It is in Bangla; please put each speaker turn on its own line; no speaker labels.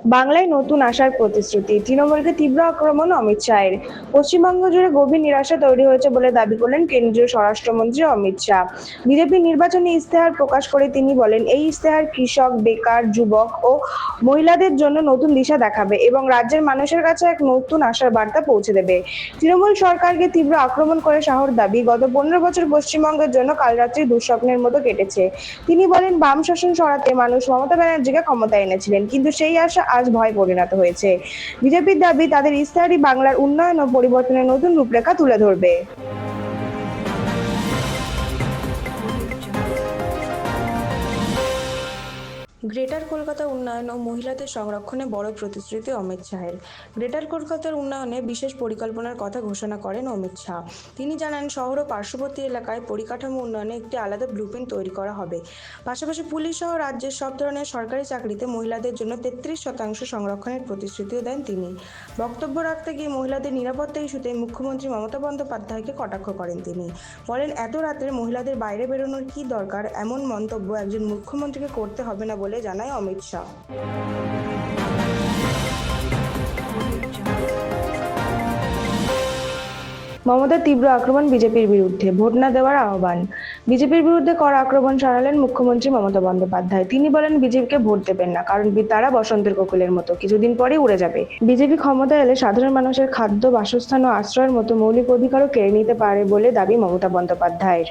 বাংলায় নতুন আশার প্রতিশ্রুতি, তৃণমূলকে তীব্র আক্রমণ অমিত শাহের। পশ্চিমবঙ্গ জুড়ে গভীর নিরাশা তৈরি হয়েছে বলে দাবি করলেন কেন্দ্রীয় স্বরাষ্ট্রমন্ত্রী অমিত শাহ। বিজেপির নির্বাচনী ইস্তেহার প্রকাশ করে তিনি বলেন, এই ইস্তেহার কৃষক, বেকার, যুবক ও মহিলাদের জন্য নতুন দিশা দেখাবে এবং রাজ্যের মানুষের কাছে এক নতুন আশার বার্তা পৌঁছে দেবে। তৃণমূল সরকারকে তীব্র আক্রমণ করে শাহর দাবি, গত 15 বছর পশ্চিমবঙ্গের জন্য কালরাত্রি দুঃস্বপ্নের মতো কেটেছে। তিনি বলেন, বাম শাসন সরাতে মানুষ মমতা ব্যানার্জিকে ক্ষমতায় এনেছিলেন, কিন্তু সেই আশা আজ ভয়ে পরিণত হয়েছে। বিজেপির দাবি, তাদের ইস্তাহারই বাংলার উন্নয়ন ও পরিবর্তনের নতুন রূপরেখা তুলে ধরবে। গ্রেটার কলকাতা উন্নয়ন ও মহিলাদের সংরক্ষণে বড় প্রতিশ্রুতি অমিত শাহের। গ্রেটার কলকাতার উন্নয়নে বিশেষ পরিকল্পনার কথা ঘোষণা করেন অমিত শাহ। তিনি জানান, শহর ও পার্শ্ববর্তী এলাকায় পরিকাঠামো উন্নয়নে একটি আলাদা ব্লুপ্রিন্ট তৈরি করা হবে। পাশাপাশি পুলিশ সহ রাজ্যের সব ধরনের সরকারি চাকরিতে মহিলাদের জন্য 33% সংরক্ষণের প্রতিশ্রুতিও দেন তিনি। বক্তব্য রাখতে গিয়ে মহিলাদের নিরাপত্তা ইস্যুতে মুখ্যমন্ত্রী মমতা বন্দ্যোপাধ্যায়কে কটাক্ষ করেন তিনি। বলেন, এত রাত্রে মহিলাদের বাইরে বেরোনোর কী দরকার, এমন মন্তব্য একজন মুখ্যমন্ত্রীকে করতে হবে না বলে জানায় অমিত শাহ। মমতার তীব্র আক্রমণ বিজেপির বিরুদ্ধে, ভোট না দেওয়ার আহ্বান। বিজেপির বিরুদ্ধে কড়া আক্রমণ শানালেন মুখ্যমন্ত্রী মমতা বন্দ্যোপাধ্যায়। তিনি বলেন, বিজেপিকে ভোট দেবেন না, কারণ তারা বসন্তের কোকিলের মতো, কিছুদিন পরেই উড়ে যাবে। বিজেপি ক্ষমতায় এলে সাধারণ মানুষের খাদ্য, বাসস্থান ও আশ্রয়ের মতো মৌলিক অধিকারও কেড়ে নিতে পারে বলে দাবি মমতা বন্দ্যোপাধ্যায়ের।